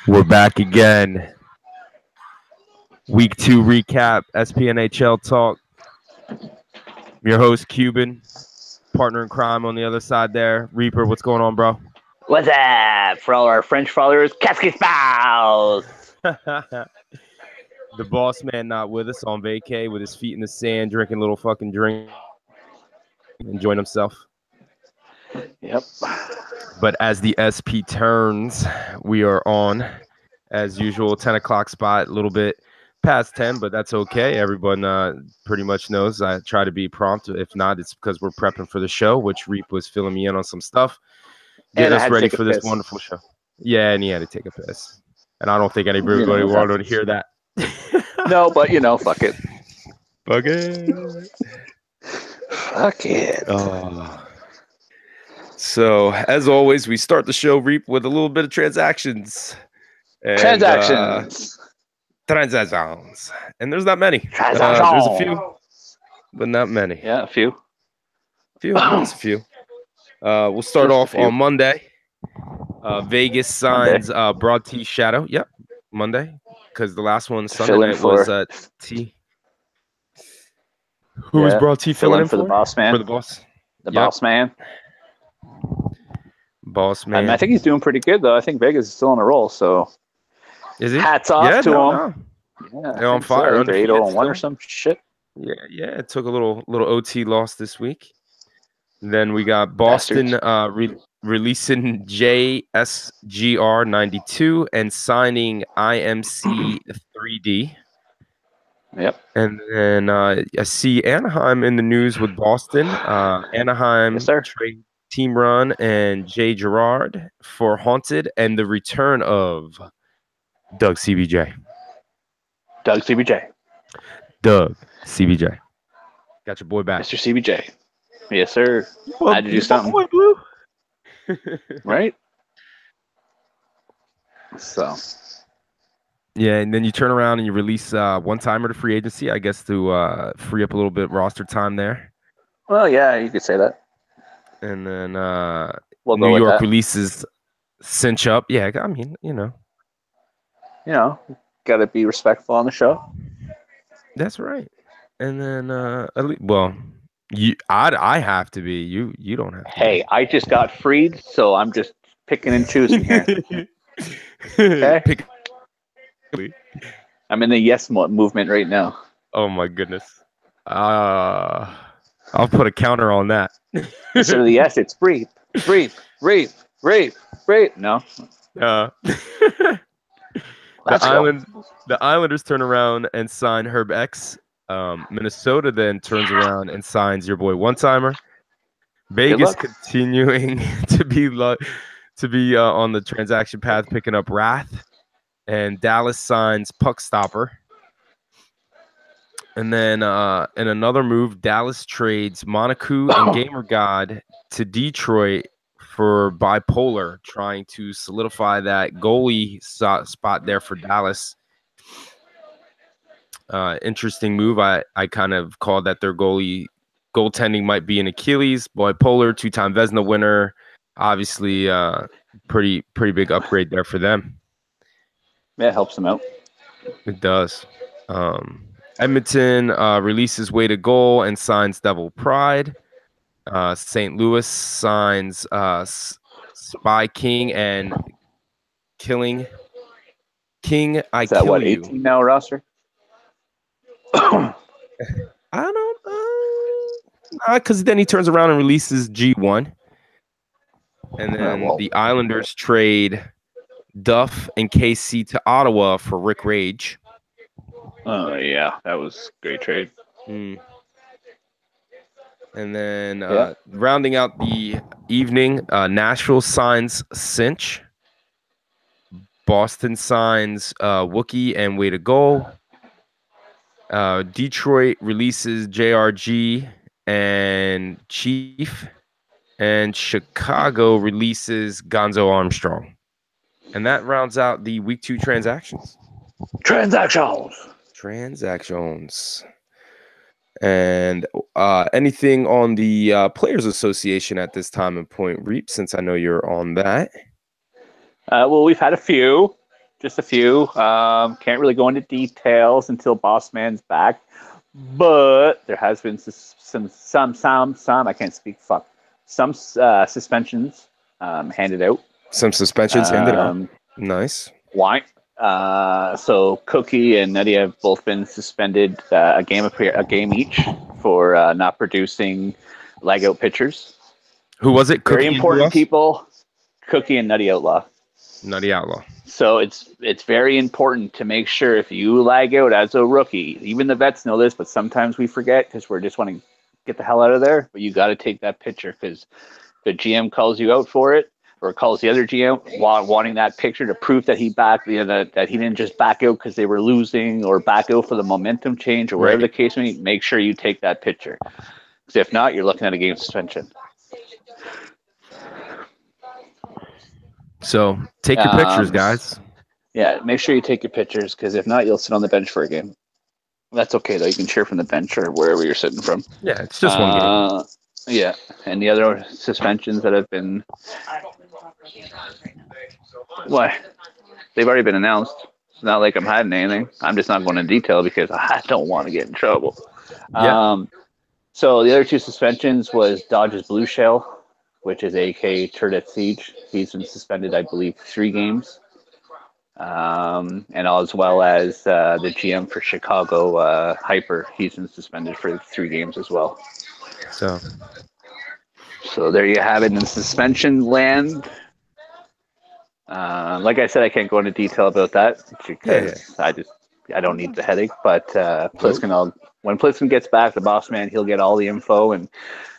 We're back again. Week 2 recap, SPNHL Talk. I'm your host, Cuban. Partner in crime on the other side there. Reaper, what's going on, bro? What's up? For all our French followers, Casque spouse. The boss man not with us on vacay with his feet in the sand, drinking a little fucking drink, enjoying himself. Yep. But as the SP turns, we are on, as usual, 10 o'clock spot, a little bit past 10, but that's okay. Everyone pretty much knows I try to be prompt. If not, it's because we're prepping for the show, which Reap was filling me in on some stuff. Get us ready for this wonderful show. Yeah, and he had to take a piss. And I don't think anybody wanted to hear that. No, but fuck it. Fuck it. Fuck it. Oh. So, as always, we start the show, Reap, with a little bit of transactions. And, Transactions. And there's not many. There's a few, but not many. Yeah, a few. Just a few. We'll start off on Monday. Vegas signs Broad T Shadow. Yep, Monday. Because the last one Sunday night was T. Who was Broad T filling in for? The boss man. For the boss. Boss man. Boss man. I think he's doing pretty good, though. I think Vegas is still on a roll, so. Is he? Hats off to him. No. Yeah, they're on fire. So. They're 8-1 or some shit. Yeah. It took a little OT loss this week. Then we got Boston releasing JSGR 92 and signing IMC 3D. Yep. And then I see Anaheim in the news with Boston. Anaheim trade Team Run and Jay Girard for Haunted and the return of Doug CBJ. Doug CBJ. Got your boy back. Mr. CBJ. Yes, sir. Well, had to do something. Boy, Blue. Right? So. Yeah, and then you turn around and you release one-timer to free agency, I guess, to free up a little bit roster time there. Well, yeah, you could say that. And then New York releases Cinch Up. Yeah, I mean, got to be respectful on the show. That's right. And then, I have to be. You don't have to. Hey, I just got freed, so I'm just picking and choosing here. Okay? I'm in the yes movement right now. Oh, my goodness. I'll put a counter on that. Instead of the yes, it's rape. No. The Islanders turn around and sign Herb X. Minnesota then turns around and signs your boy One-Timer. Vegas continuing to be on the transaction path, picking up Wrath. And Dallas signs Puck Stopper. And then in another move, Dallas trades Monaco and Gamer God to Detroit for Bipolar, trying to solidify that goalie spot there for Dallas. Interesting move. I kind of called that their goaltending might be an Achilles. Bipolar, 2-time Vezina winner. Obviously, pretty big upgrade there for them. Yeah, it helps them out. It does. Edmonton releases Way to Goal and signs Devil Pride. St. Louis signs Spy King and Killing King. Is that what, 18 now roster? I don't know. Because then he turns around and releases G1. And then the Islanders trade Duff and KC to Ottawa for Rick Rage. Oh, yeah. That was a great trade. And then rounding out the evening, Nashville signs Cinch. Boston signs Wookie and Way to Go. Detroit releases JRG and Chief. And Chicago releases Gonzo Armstrong. And that rounds out the week 2 transactions. Transactions. And anything on the Players Association at this time and point, Reap, since I know you're on that? Well, we've had a few, just a few. Can't really go into details until Boss Man's back, but there has been some I can't speak. Some suspensions handed out. Some suspensions handed out. Nice. Why? So Cookie and Nutty have both been suspended a game each for not producing lag out pitchers. Who was it? Very important people. Cookie and Nutty Outlaw. Nutty Outlaw. So it's very important to make sure if you lag out as a rookie, even the vets know this, but sometimes we forget because we're just wanting to get the hell out of there. But you got to take that pitcher because the GM calls you out for it, or calls the other GM wanting that picture to prove that he that he didn't just back out because they were losing, or back out for the momentum change, or whatever the case may be. Make sure you take that picture, because if not, you're looking at a game suspension. So take your pictures, guys. Yeah, make sure you take your pictures, because if not, you'll sit on the bench for a game. That's okay, though. You can cheer from the bench or wherever you're sitting from. Yeah, it's just one game. Yeah, and the other suspensions that have been... Why? They've already been announced. It's not like I'm hiding anything. I'm just not going into detail because I don't want to get in trouble. Yeah. So the other 2 suspensions was Dodge's Blue Shell, which is AK Turdet Siege. He's been suspended, I believe, 3 games. And as well as the GM for Chicago, Hyper, he's been suspended for 3 games as well. So there you have it in suspension land. Like I said, I can't go into detail about that because I don't need the headache. But Pliskin, when Pliskin gets back, the boss man, he'll get all the info and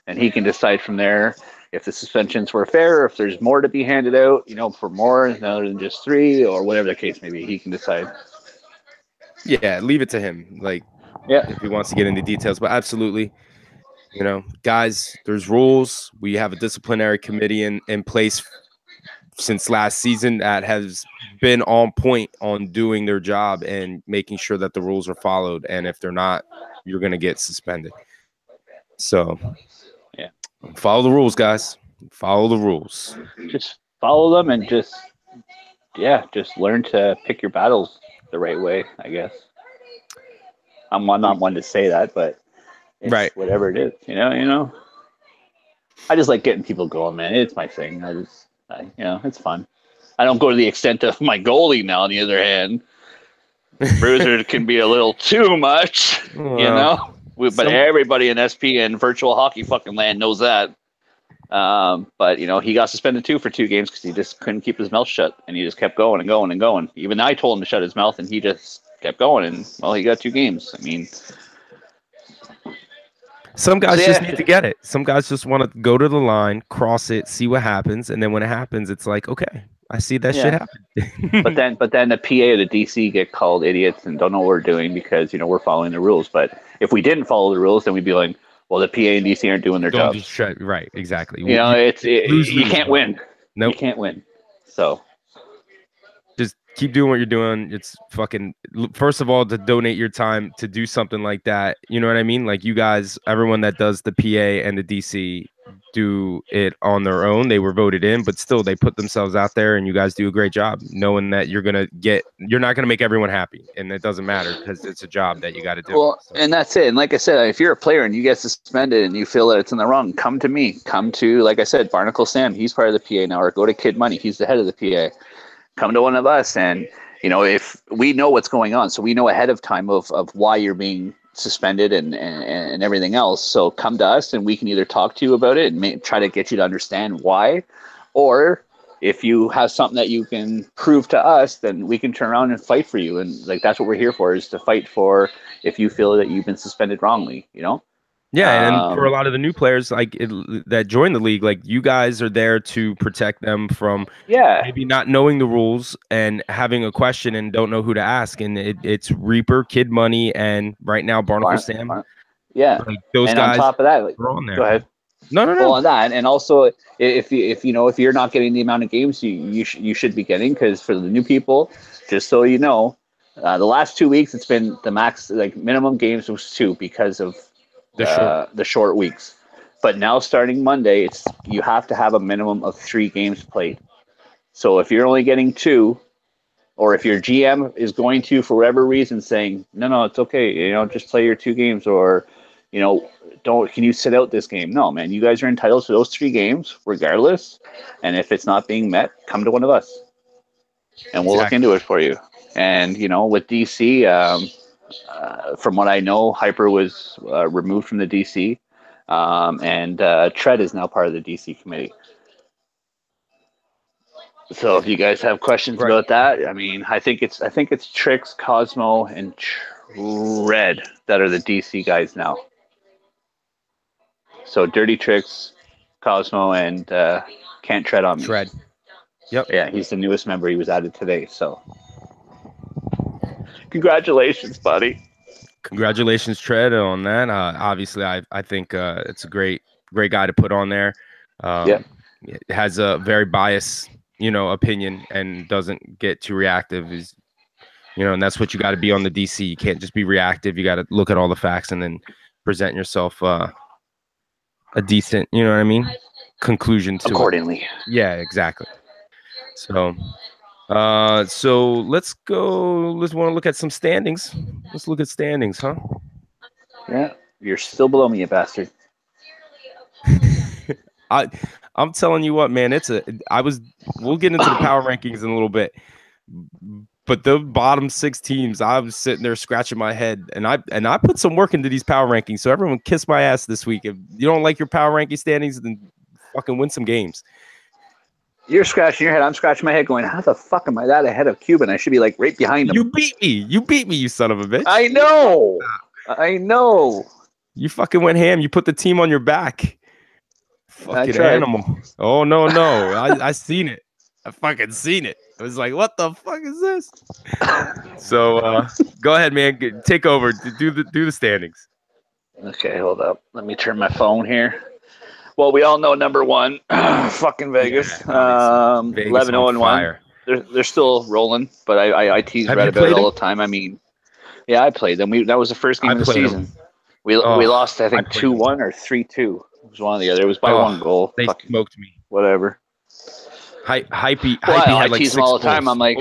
he can decide from there if the suspensions were fair, or if there's more to be handed out, for more other than just 3, or whatever the case may be. He can decide. Yeah, leave it to him. If he wants to get into details, but absolutely. Guys, there's rules. We have a disciplinary committee in place since last season that has been on point on doing their job and making sure that the rules are followed. And if they're not, you're going to get suspended. So, follow the rules, guys. Follow the rules. Just follow them and just learn to pick your battles the right way, I guess. I'm not one to say that, but it's whatever it is, I just like getting people going, man. It's my thing. It's fun. I don't go to the extent of my goalie now, on the other hand. Bruiser can be a little too much, but everybody in SP and virtual hockey fucking land knows that. But he got suspended too for 2 games because he just couldn't keep his mouth shut, and he just kept going and going and going. Even I told him to shut his mouth, and he just kept going, and he got 2 games. I mean, some guys just need to get it. Some guys just want to go to the line, cross it, see what happens, and then when it happens, it's like, okay, I see that shit happen. but then the PA or the DC get called idiots and don't know what we're doing because we're following the rules. But if we didn't follow the rules, then we'd be like, well, the PA and DC aren't doing their job. Right, exactly. You can't win. Nope. You can't win. So just keep doing what you're doing. It's fucking, first of all, to donate your time to do something like that. You know what I mean? Like, you guys, everyone that does the PA and the DC do it on their own. They were voted in, but still they put themselves out there, and you guys do a great job knowing that you're not going to make everyone happy, and it doesn't matter because it's a job that you got to do. Well, and that's it. And like I said, if you're a player and you get suspended and you feel that it's in the wrong, come to me. Come to, like I said, Barnacle Sam. He's part of the PA now, or go to Kid Money. He's the head of the PA. Come to one of us, and if we know what's going on, so we know ahead of time of why you're being suspended and everything else. So come to us, and we can either talk to you about it and try to get you to understand why, or if you have something that you can prove to us, then we can turn around and fight for you. And that's what we're here for, is to fight for if you feel that you've been suspended wrongly. Yeah, and for a lot of the new players that join the league, like you guys are there to protect them from Yeah, maybe not knowing the rules and having a question and don't know who to ask. And it's Reaper, Kid Money, and right now Barnacle Sam. yeah. Like those And on guys top of that, like, are on go there. ahead. No, no, Well, no. on that, and also if you're not getting the amount of games you should be getting, because for the new people, just so you know, the last 2 weeks it's been the max, like minimum games was 2 because of The short. the short weeks. But now starting Monday, it's you have to have a minimum of 3 games played. So if you're only getting 2, or if your GM is going to, for whatever reason, saying, no, it's okay, just play your 2 games, or, can you sit out this game? No, man, you guys are entitled to those 3 games regardless. And if it's not being met, come to one of us and we'll look Exactly. into it for you. And, with DC, from what I know, Hyper was removed from the DC, and Tread is now part of the DC committee. So if you guys have questions Right. about that, I mean, I think it's Trix, Cosmo, and Tread that are the DC guys now. So Dirty Tricks, Cosmo, and Can't Tread on Me. Tread. Yep. Yeah, he's the newest member. He was added today. So congratulations, buddy. Congratulations, Tread, on that. Obviously, I think it's a great guy to put on there. Yeah. It has a very biased, opinion and doesn't get too reactive. And that's what you got to be on the DC. You can't just be reactive. You got to look at all the facts and then present yourself a decent, you know what I mean, conclusion to it. Accordingly. Yeah, exactly. So let's go. Let's want to look at some standings. Let's look at standings, huh? Yeah. You're still below me, you bastard. I'm telling you what, man. We'll get into the power rankings in a little bit, but the bottom 6 teams, I was sitting there scratching my head, and I put some work into these power rankings. So everyone kiss my ass this week. If you don't like your power ranking standings, then fucking win some games. You're scratching your head. I'm scratching my head going, how the fuck am I that ahead of Cuban? I should be like right behind him. You beat me. You beat me, you son of a bitch. I know. I know. You fucking went ham. You put the team on your back. Fucking tried. animal. Oh, no. I seen it. I fucking seen it. I was like, what the fuck is this? So go ahead, man. Take over. Do the standings. Okay, hold up. Let me turn my phone here. Well, we all know number 1, fucking Vegas. Yeah, Vegas 11-0-1. They're still rolling, but I tease Have Red you about it played all them? the time. I mean, yeah, I played them. That was the first game I of the played season. them. We lost, I think, I played them. 2-1 or 3-2. It was one or the other. It was by 1 goal. They fucking smoked me. whatever. Hypey I had like tease 6 them all the goals. time. I'm like,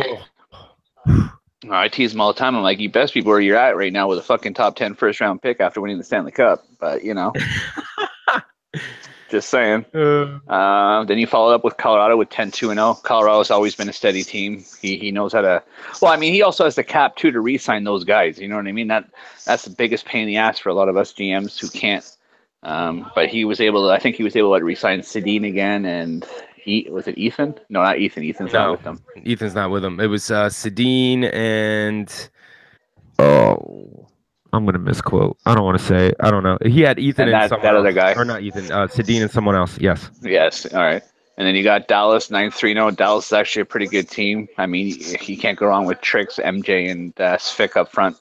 I tease them all the time. I'm like, you best be where you're at right now with a fucking top 10 first round pick after winning the Stanley Cup. But just saying. Then you followed up with Colorado with 10-2-0. Colorado's always been a steady team. He knows how to. Well, I mean, he also has the cap too to re-sign those guys. You know what I mean? That's the biggest pain in the ass for a lot of us GMs who can't. But he was able to. I think he was able to re-sign Sedin again, and was it Ethan? No, not Ethan. Ethan's not with them. Ethan's not with him. It was Sedin and I'm gonna misquote. I don't want to say. I don't know. He had Ethan and someone that else, other guy, or not Ethan. Sedin and someone else. Yes. Yes. All right. And then you got Dallas 9-3-0. Dallas is actually a pretty good team. I mean, you can't go wrong with Tricks, MJ, and Svick up front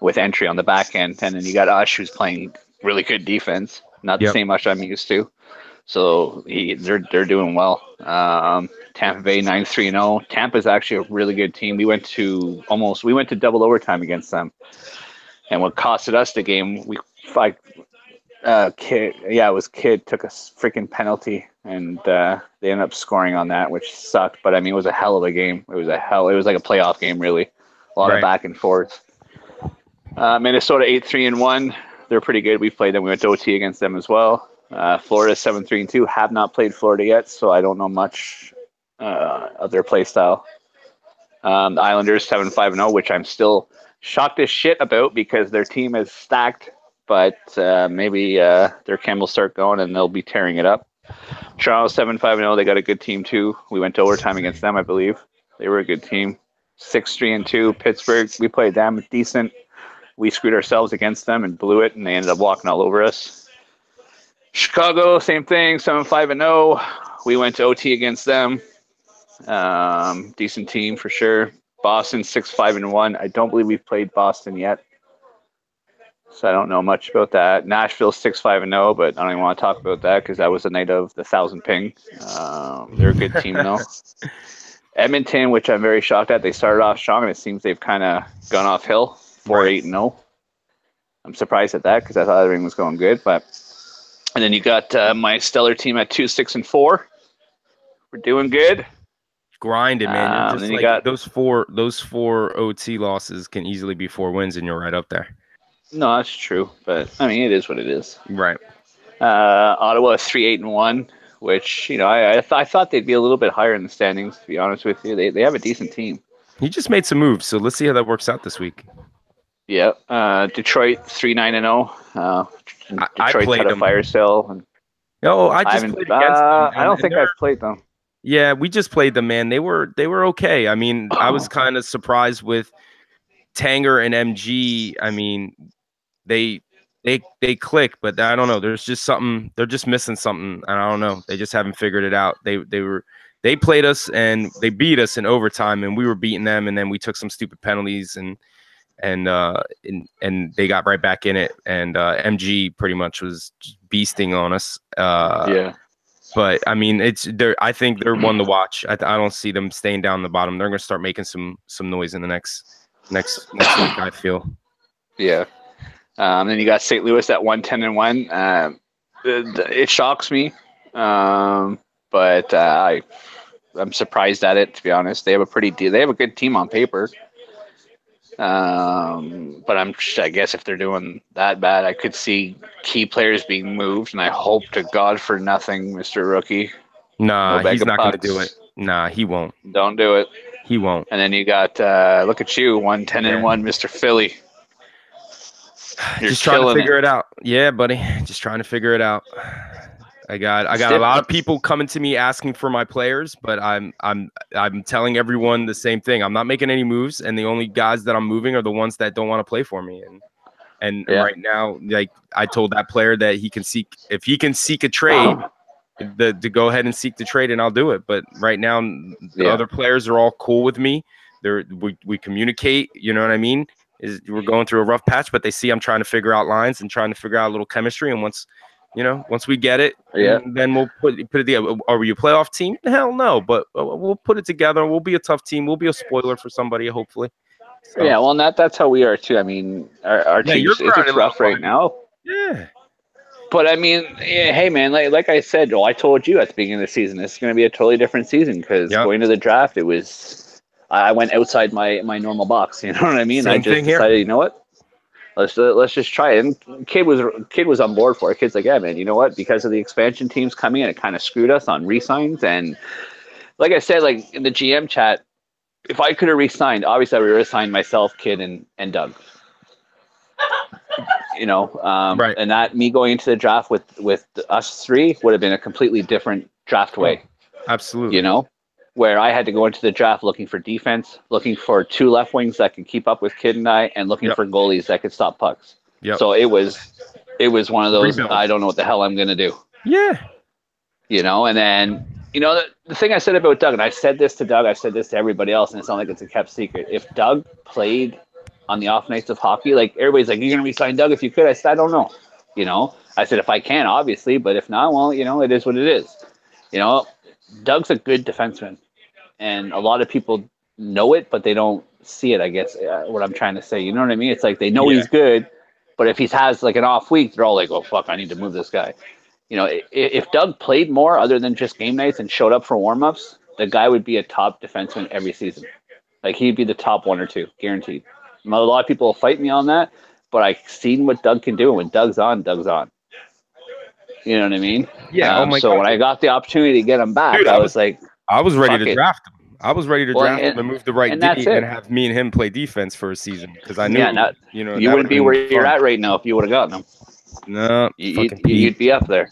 with entry on the back end. And then you got Ush, who's playing really good defense. Not the same Ush I'm used to. So they're doing well. Tampa Bay 9-3-0. Tampa's actually a really good team. We went to double overtime against them. And what costed us the game, it was Kid took a freaking penalty, and they ended up scoring on that, which sucked. But I mean, it was a hell of a game. It was like a playoff game, really. A lot of back and forth. Minnesota 8-3-1. They're pretty good. We've played them. We went to OT against them as well. Florida 7-3-2. Have not played Florida yet, so I don't know much of their play style. The Islanders 7-5-0, which I'm still shocked as shit about because their team is stacked. But maybe their chem will start going and they'll be tearing it up. Toronto 7-5-0. They got a good team too. We went to overtime against them, I believe. They were a good team. 6-3-2. Pittsburgh. We played them decent. We screwed ourselves against them and blew it, and they ended up walking all over us. Chicago, same thing, 7-5-0. We went to OT against them. Decent team for sure. Boston 6-5-1. I don't believe we've played Boston yet, so I don't know much about that. Nashville 6-5-0, but I don't even want to talk about that because that was the night of the 1,000 ping. They're a good team though. Edmonton, which I'm very shocked at, they started off strong and it seems they've kind of gone off hill. 4-8-0. I'm surprised at that because I thought everything was going good, but. And then you got my stellar team at 2-6-4. We're doing good. Grinding, man. You're just then like you got those four OT losses can easily be 4 wins, and you're right up there. no, that's true, but I mean it is what it is. Right. Ottawa 3-8-1, which I thought they'd be a little bit higher in the standings. To be honest with you, they have a decent team. He just made some moves, so let's see how that works out this week. Yeah. Detroit 3-9-0. Detroit's had a fire sale. No, I just played against them. I don't think I've played them. Yeah, we just played them, man. They were okay. I mean, I was kind of surprised with Tanger and MG. I mean, they click, but I don't know. There's just something. They're just missing something, and I don't know. They just haven't figured it out. They played us and they beat us in overtime, and we were beating them, and then we took some stupid penalties and they got right back in it, and MG pretty much was beasting on us. Yeah. But I mean, I think they're one to watch. I don't see them staying down the bottom. They're going to start making some noise in the next week, I feel. Yeah. Then you got St. Louis at 1-10-1. It shocks me, but I'm surprised at it, to be honest. They have a good team on paper. But I guess if they're doing that bad, I could see key players being moved, and I hope to God for nothing, Mr. Rookie. Nah, he's not going to do it. Nah, he won't. Don't do it. He won't. And then you got, look at you, 1-10-1, Mr. Philly. You're just trying to figure it out. Yeah, buddy. Just trying to figure it out. I got a lot of people coming to me asking for my players, but I'm telling everyone the same thing. I'm not making any moves, and the only guys that I'm moving are the ones that don't want to play for me. And right now, like I told that player that if he can seek a trade, to go ahead and seek the trade, and I'll do it. But right now, the other players are all cool with me. We communicate. You know what I mean? We're going through a rough patch, but they see I'm trying to figure out lines and trying to figure out a little chemistry, and once we get it, then we'll put it together. Are we a playoff team? Hell no, but we'll put it together. We'll be a tough team. We'll be a spoiler for somebody, hopefully. So. Yeah, well, that's how we are too. I mean, our team it's rough right now. Yeah. But I mean, hey man, like I said, I told you at the beginning of the season, this is going to be a totally different season because going to the draft, I went outside my normal box. You know what I mean? I just decided, you know what? Let's just try it. And kid was on board for it. Kid's like, yeah, man, you know what? Because of the expansion teams coming in, it kind of screwed us on re-signs. And like I said, like in the GM chat, if I could have re-signed, obviously I would have re-signed myself, Kid, and Doug. Right. And that me going into the draft with us three would have been a completely different draft way. Absolutely. Where I had to go into the draft looking for defense, looking for 2 left wings that could keep up with Kid and I, and looking for goalies that could stop pucks. Yep. So it was one of those, I don't know what the hell I'm going to do. Yeah. And then, the thing I said about Doug, and I said this to Doug, I said this to everybody else, and it's not like it's a kept secret. If Doug played on the off nights of hockey, like everybody's like, you're going to re-sign Doug if you could. I said, I don't know. I said, if I can, obviously, but if not, well, it is what it is. Doug's a good defenseman. And a lot of people know it, but they don't see it, I guess, what I'm trying to say. You know what I mean? It's like they know he's good, but if he has like an off week, they're all like, oh, fuck, I need to move this guy. If Doug played more other than just game nights and showed up for warm-ups, the guy would be a top defenseman every season. Like, he'd be the top 1 or 2, guaranteed. A lot of people will fight me on that, but I've seen what Doug can do. And when Doug's on, Doug's on. You know what I mean? Yeah. So when I got the opportunity to get him back, dude, I was like, I was ready to draft him. I was ready to draft him and move the right D and have me and him play defense for a season because I knew, you wouldn't be where you're at right now if you would have gotten him. No, you'd be up there.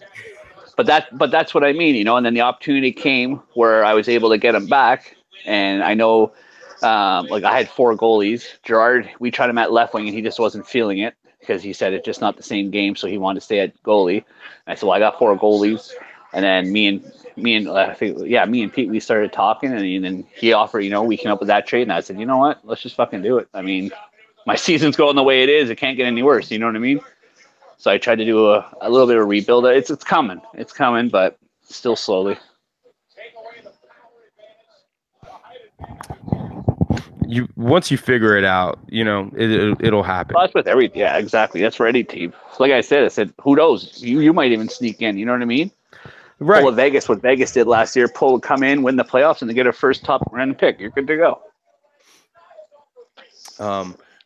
But that's what I mean, And then the opportunity came where I was able to get him back, and I know, I had 4 goalies. Gerard, we tried him at left wing, and he just wasn't feeling it. because he said it's just not the same game, so he wanted to stay at goalie. And I said, well, I got 4 goalies, and then me and Pete, we started talking, and then he offered, we came up with that trade, and I said, you know what, let's just fucking do it. I mean, my season's going the way it is; it can't get any worse. You know what I mean? So I tried to do a little bit of rebuild. It's coming, but still slowly. Once you figure it out, it'll happen. Well, that's with everything. Yeah, exactly. That's for any team. Like I said, who knows? You might even sneak in. You know what I mean? Right. Pull a Vegas, what Vegas did last year. Come in, win the playoffs, and they get a first top random pick. You're good to go.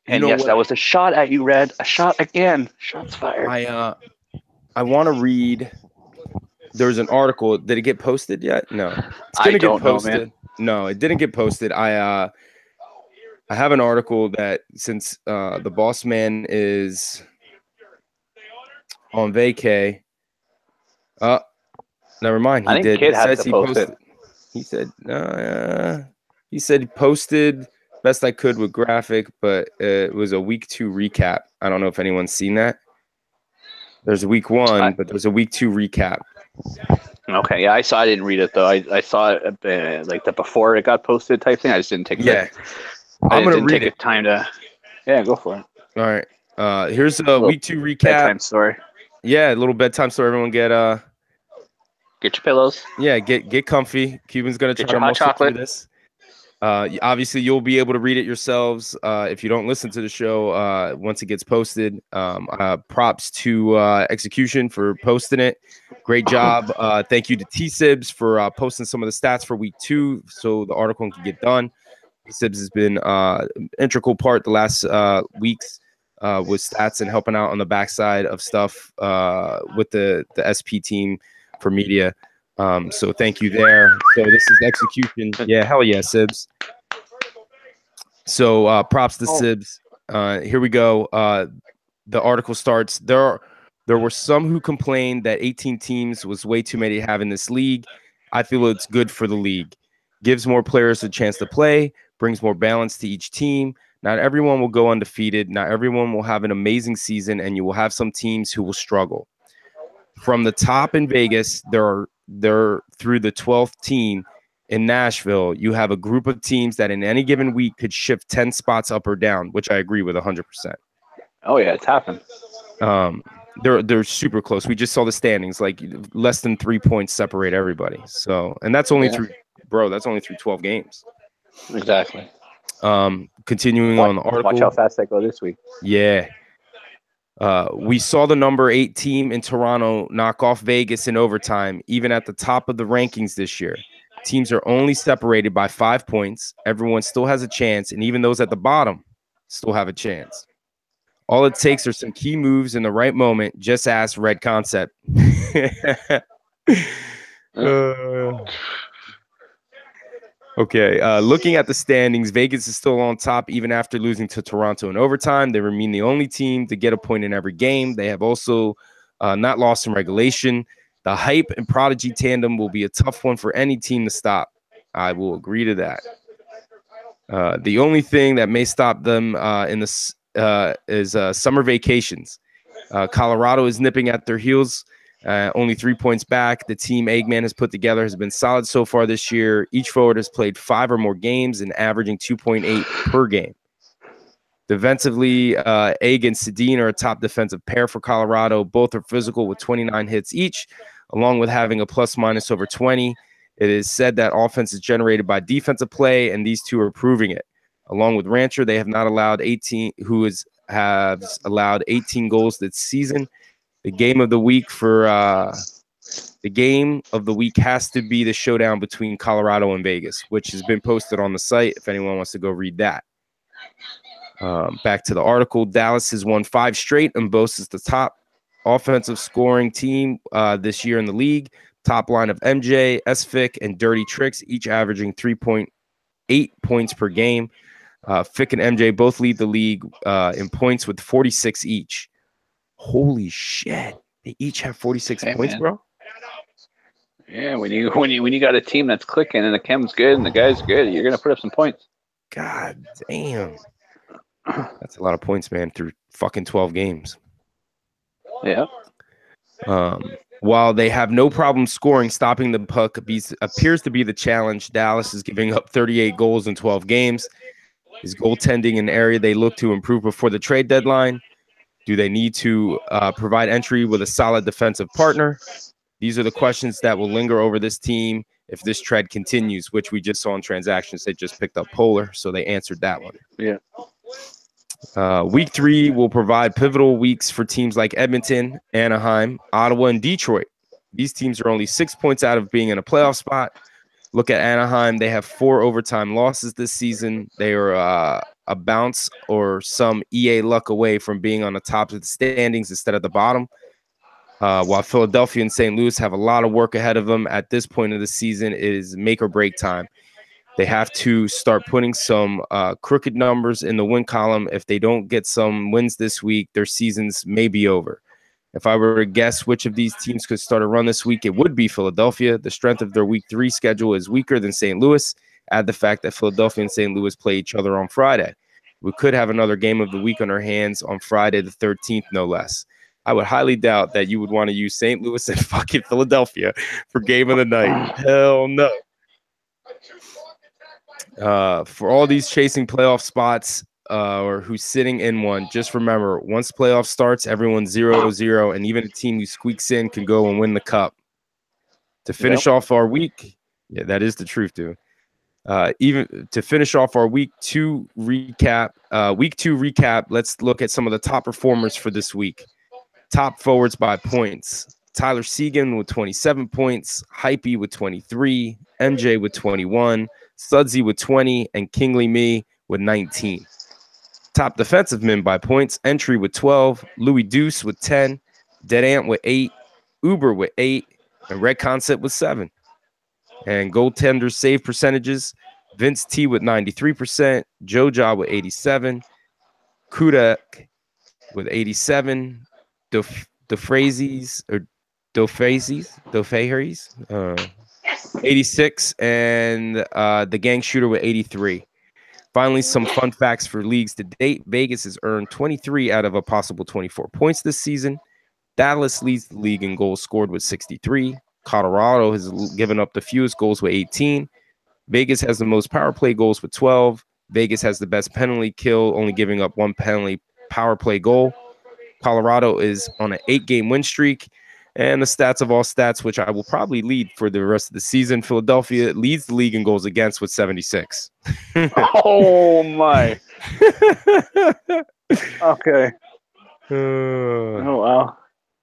And yes, that was a shot at you, Red. A shot again. Shots fired. I want to read. There's an article. Did it get posted yet? No. It's gonna get posted. Know, man. No, it didn't get posted. I have an article that since the boss man is on vacay. Never mind. I think Kid has to post it. He said he posted best I could with graphic, but it was a week 2 recap. I don't know if anyone's seen that. There's a week 1, but there's a week 2 recap. Okay, yeah, I saw. I didn't read it though. I saw it like the before it got posted type thing. I just didn't take. I'm gonna read it. Time to. Yeah, go for it. All right. Here's a week 2 recap. Bedtime story. Yeah, a little bedtime story. Everyone get your pillows. Yeah, get comfy. Cuban's gonna try to muscle through this. Obviously, you'll be able to read it yourselves if you don't listen to the show once it gets posted. Props to Execution for posting it. Great job. Thank you to T-Sibs for posting some of the stats for week 2 so the article can get done. T-Sibs has been an integral part the last weeks with stats and helping out on the backside of stuff with the SP team for media. So thank you there. So this is Execution. Yeah, hell yeah, Sibs. So props to Sibs. Here we go. The article starts. There were some who complained that 18 teams was way too many to have in this league. I feel it's good for the league. Gives more players a chance to play, brings more balance to each team. Not everyone will go undefeated. Not everyone will have an amazing season, and you will have some teams who will struggle. From the top in Vegas, they're through the 12th team in Nashville, you have a group of teams that in any given week could shift 10 spots up or down, which I agree with 100%. Oh yeah, it's happened. They're super close. We just saw the standings, like less than 3 points separate everybody. So, and that's only through 12 games. Exactly. Continuing on the article. Watch how fast that go this week. Yeah. We saw the number 8 team in Toronto knock off Vegas in overtime, even at the top of the rankings this year. Teams are only separated by 5 points. Everyone still has a chance, and even those at the bottom still have a chance. All it takes are some key moves in the right moment. Just ask Red Concept. Okay, looking at the standings, Vegas is still on top even after losing to Toronto in overtime. They remain the only team to get a point in every game. They have also not lost in regulation. The hype and prodigy tandem will be a tough one for any team to stop. I will agree to that. The only thing that may stop them in this is summer vacations. Colorado is nipping at their heels. Only 3 points back. The team Eggman has put together has been solid so far this year. Each forward has played 5 or more games and averaging 2.8 per game. Defensively, Egg and Sedin are a top defensive pair for Colorado. Both are physical with 29 hits each, along with having a plus-minus over 20. It is said that offense is generated by defensive play, and these two are proving it. Along with Rancher, they have not allowed 18, has allowed 18 goals this season. The game of the week has to be the showdown between Colorado and Vegas, which has been posted on the site if anyone wants to go read that. Back to the article. Dallas has won 5 straight and boasts the top offensive scoring team this year in the league. Top line of MJ, SFIC, and Dirty Tricks, each averaging 3.8 points per game. Fick and MJ both lead the league in points with 46 each. Holy shit! They each have 46 points, man. Bro. Yeah, when you got a team that's clicking and the chem's good and the guy's good, you're gonna put up some points. God damn, that's a lot of points, man. Through fucking 12 games. Yeah. While they have no problem scoring, stopping the puck appears to be the challenge. Dallas is giving up 38 goals in 12 games. Is goaltending an area they look to improve before the trade deadline? Do they need to provide entry with a solid defensive partner? These are the questions that will linger over this team if this trend continues, which we just saw in transactions. They just picked up Polar, so they answered that one. Yeah. Week 3 will provide pivotal weeks for teams like Edmonton, Anaheim, Ottawa, and Detroit. These teams are only 6 points out of being in a playoff spot. Look at Anaheim. They have 4 overtime losses this season. They are a bounce or some EA luck away from being on the top of the standings instead of the bottom. While Philadelphia and St. Louis have a lot of work ahead of them at this point of the season, it is make or break time. They have to start putting some crooked numbers in the win column. If they don't get some wins this week, their seasons may be over. If I were to guess which of these teams could start a run this week, it would be Philadelphia. The strength of their week 3 schedule is weaker than St. Louis. Add the fact that Philadelphia and St. Louis play each other on Friday. We could have another game of the week on our hands on Friday the 13th, no less. I would highly doubt that you would want to use St. Louis and fucking Philadelphia for game of the night. Hell no. For all these chasing playoff spots or who's sitting in one, just remember, once playoff starts, everyone's 0-0, and even a team who squeaks in can go and win the cup. To finish off our week, yeah, that is the truth, dude. Even to finish off our week 2 recap, let's look at some of the top performers for this week. Top forwards by points. Tyler Seguin with 27 points, Hypey with 23, MJ with 21, Sudsy with 20, and Kingly Me with 19. Top defensive men by points, Entry with 12, Louis Deuce with 10, Dead Ant with 8, Uber with 8, and Red Concept with 7. And goaltender save percentages, Vince T with 93%, Joja with 87, Kudak with 87, DeFrazes 86, and the Gang Shooter with 83. Finally, some fun facts for leagues to date. Vegas has earned 23 out of a possible 24 points this season. Dallas leads the league in goals scored with 63. Colorado has given up the fewest goals with 18. Vegas has the most power play goals with 12. Vegas has the best penalty kill, only giving up 1 penalty power play goal. Colorado is on an 8-game win streak. And the stats of all stats, which I will probably lead for the rest of the season, Philadelphia leads the league in goals against with 76. Oh, my. Okay. Oh, wow.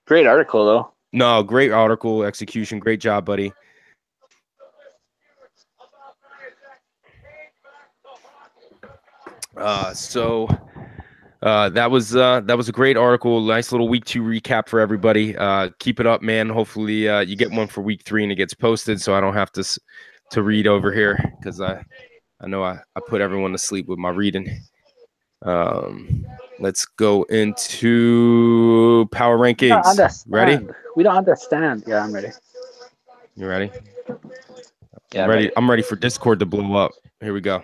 Great article, though. No, great article, execution. Great job, buddy. That was a great article. Nice little week 2 recap for everybody. Keep it up, man. Hopefully you get one for week 3 and it gets posted, so I don't have to read over here because I know I put everyone to sleep with my reading. Let's go into power rankings. Ready? We don't understand. Yeah, I'm ready. You ready? Yeah, ready. I'm ready for Discord to blow up. Here we go.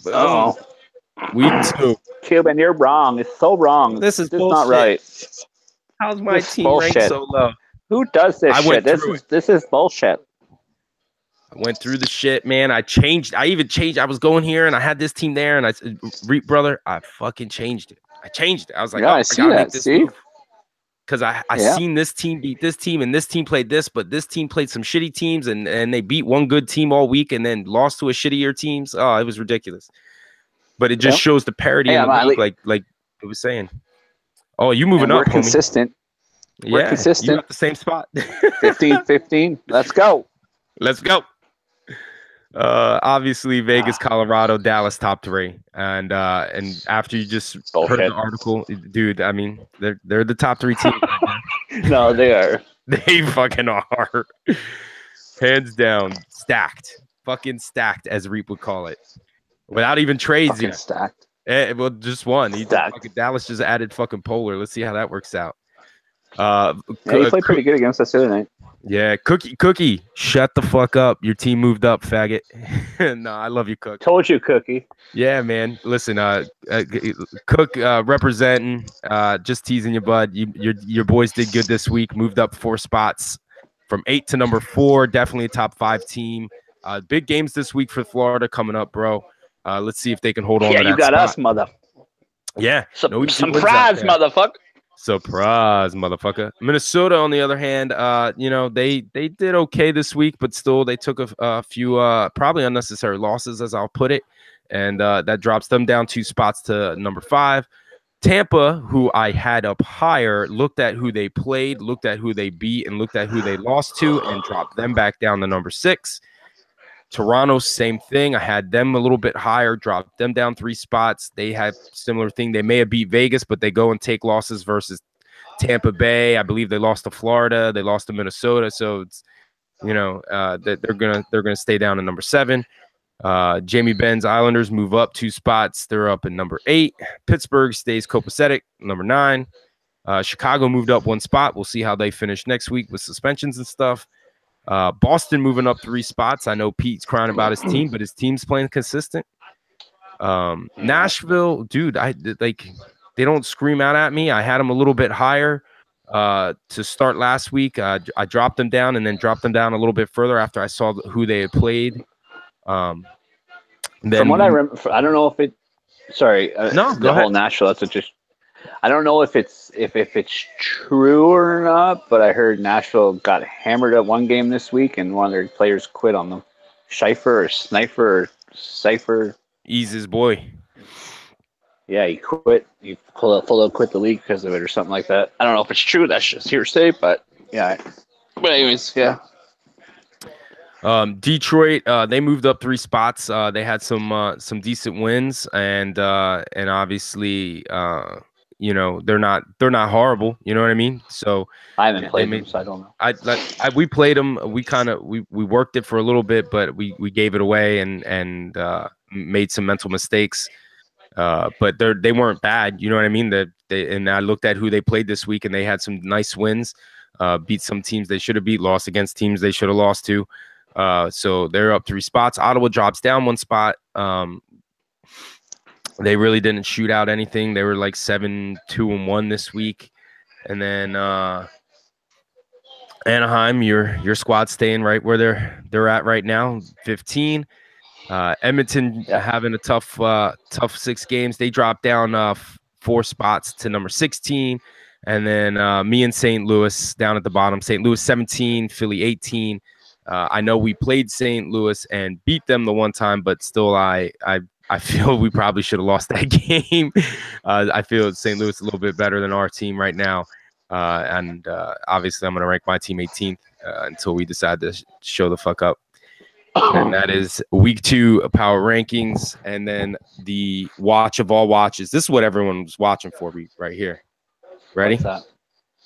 Oh. Week 2. Cuban, you're wrong. It's so wrong. This is not right. How's my team ranked so low? Who does this shit? This is bullshit. I went through the shit, man. I even changed. I was going here and I had this team there, and I said, brother, I fucking changed it. I was like, yeah, I see that. See? Because I seen this team beat this team, and this team played this, but this team played some shitty teams, and they beat one good team all week and then lost to a shittier teams. Oh, it was ridiculous. But it just shows the parity in the league, like it was saying. Oh, you moving up, homie. Consistent. We're consistent. You at the same spot. 15. Let's go. Let's go. Obviously, Vegas, Colorado, Dallas, top 3, and after you just heard the article, dude, I mean, they're the top 3 teams. No, they are. They fucking are. Hands down, stacked, fucking stacked, as Reap would call it. Without even trades yet. Stacked. Well, just one. Dallas just added fucking Polar. Let's see how that works out. He played pretty good against us the other night. Yeah, Cookie, shut the fuck up. Your team moved up, faggot. No, I love you, Cook. Told you, Cookie. Yeah, man. Listen, Cook representing, just teasing you, bud. Your boys did good this week. Moved up 4 spots from 8 to number 4. Definitely a top 5 team. Big games this week for Florida coming up, bro. Let's see if they can hold on Yeah, to you that got us, spot. mother. Yeah, no easy wins out Surprise, there. motherfucker. Surprise, motherfucker. Minnesota, on the other hand, they did okay this week, but still they took a few probably unnecessary losses, as I'll put it, and that drops them down 2 spots to number 5. Tampa, who I had up higher, looked at who they played, looked at who they beat, and looked at who they lost to, and dropped them back down to number 6. Toronto, same thing. I had them a little bit higher, dropped them down 3 spots. They had similar thing. They may have beat Vegas, but they go and take losses versus Tampa Bay. I believe they lost to Florida. They lost to Minnesota. So it's that they're gonna stay down in number 7. Jamie Ben's Islanders move up 2 spots. They're up in number 8. Pittsburgh stays copacetic, number 9. Chicago moved up 1 spot. We'll see how they finish next week with suspensions and stuff. Boston moving up 3 spots. I know Pete's crying about his team, but his team's playing consistent. Nashville, dude, they don't scream out at me. I had them a little bit higher to start last week. I dropped them down and then dropped them down a little bit further after I saw who they had played. From what I remember, I don't know if it. Sorry, no, the whole Nashville. That's just. I don't know if it's true or not, but I heard Nashville got hammered at one game this week, and one of their players quit on them. Schifer or Sniper or Cipher. Ease his boy. Yeah, he quit. He full quit the league because of it or something like that. I don't know if it's true. That's just hearsay, but yeah. But anyways, yeah. Detroit, they moved up 3 spots. They had some decent wins, and obviously, they're not horrible. You know what I mean? So I haven't played them, so I don't know. We played them. We worked it for a little bit, but we gave it away and made some mental mistakes. But they weren't bad. You know what I mean? And I looked at who they played this week, and they had some nice wins. Beat some teams they should have beat, lost against teams they should have lost to. So they're up 3 spots. Ottawa drops down 1 spot. They really didn't shoot out anything. They were like 7-2-1 this week. And then Anaheim, your squad's staying right where they're at right now, 15. Edmonton having a tough 6 games. They dropped down 4 spots to number 16. And then me and St. Louis down at the bottom. St. Louis 17, Philly 18. I know we played St. Louis and beat them the one time, but still I feel we probably should have lost that game. I feel St. Louis a little bit better than our team right now. And obviously I'm going to rank my team 18th until we decide to show the fuck up. And that is week 2 power rankings. And then the watch of all watches. This is what everyone was watching for me right here. Ready?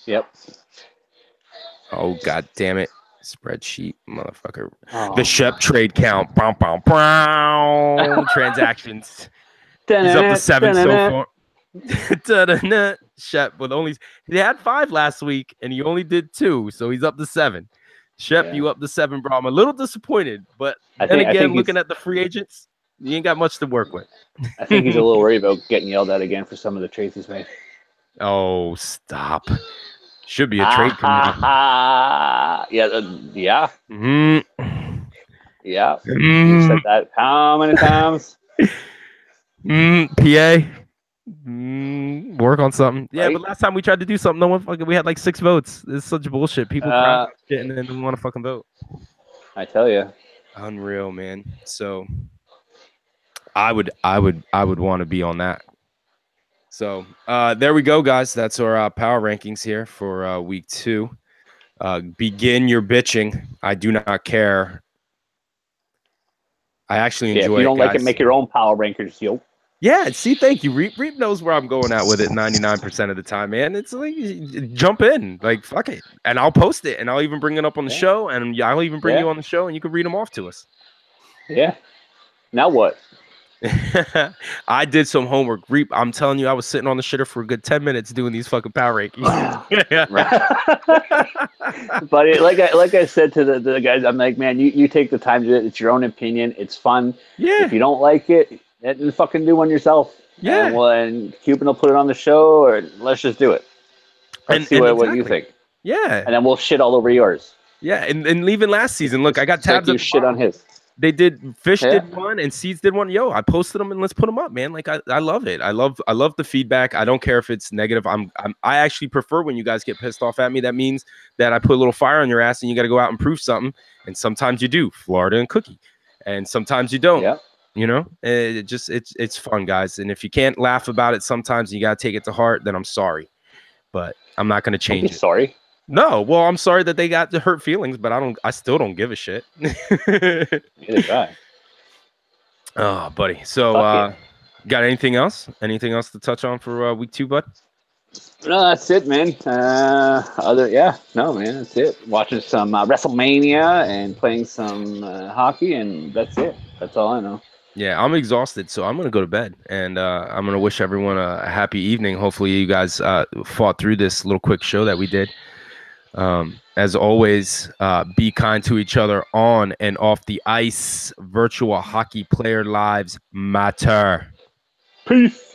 Yep. Oh, God damn it. Spreadsheet, motherfucker. The Shep trade count. Bow, bow, bow. Transactions. He's up to 7 so far. Shep with only he had 5 last week and he only did 2, so he's up to 7. Shep, you up to 7, bro. I'm a little disappointed, but then again, looking at the free agents, you ain't got much to work with. I think he's a little worried about getting yelled at again for some of the trades he's made. Oh, stop. Should be a trade committee. Yeah. Mm-hmm. Yeah. You said that how many times? PA. Work on something. Yeah, right? But last time we tried to do something, no one we had like 6 votes. It's such bullshit. People cry shit and then don't want to fucking vote. I tell you. Unreal, man. So I would want to be on that. So there we go, guys. That's our power rankings here for week 2. Begin your bitching. I do not care. I actually enjoy it. If you don't guys. like it, make your own power rankings, yo. Yeah, see, thank you. Reap knows where I'm going at with it 99% of the time, man. It's like, jump in. Like, fuck it. And I'll post it, and I'll even bring it up on the show, and I'll even bring you on the show, and you can read them off to us. Yeah. Now what? I did some homework. I'm telling you, I was sitting on the shitter for a good 10 minutes doing these fucking power rankings. But like I said to the guys, I'm like, man, you take the time to do it. It's your own opinion. It's fun. If Yeah. you don't like it, then fucking do one yourself. And Yeah. Cuban will put it on the show, or let's just do it. Let's see And what you exactly. think, Yeah. and then we'll shit all over yours. Yeah. And leaving last season, look, I got It's like tabs you at the shit on bottom. his. They did Fish Yeah. did one and Seeds did one. Yo, I posted them and let's put them up, man. Like I love it. I love the feedback. I don't care if it's negative. I actually prefer when you guys get pissed off at me. That means that I put a little fire on your ass and you got to go out and prove something. And sometimes you do, Florida and Cookie, and sometimes you don't. Yeah. You know, it's fun, guys. And if you can't laugh about it, sometimes you got to take it to heart. Then I'm sorry, but I'm not going to change it. Sorry. No, well, I'm sorry that they got the hurt feelings, but I still don't give a shit. Neither do I. Oh, buddy. So, got anything else? Anything else to touch on for week 2, bud? No, that's it, man. No, man, that's it. Watching some WrestleMania and playing some hockey, and that's it. That's all I know. Yeah, I'm exhausted, so I'm gonna go to bed, and I'm gonna wish everyone a happy evening. Hopefully, you guys fought through this little quick show that we did. As always, be kind to each other on and off the ice. Virtual hockey player lives matter. Peace.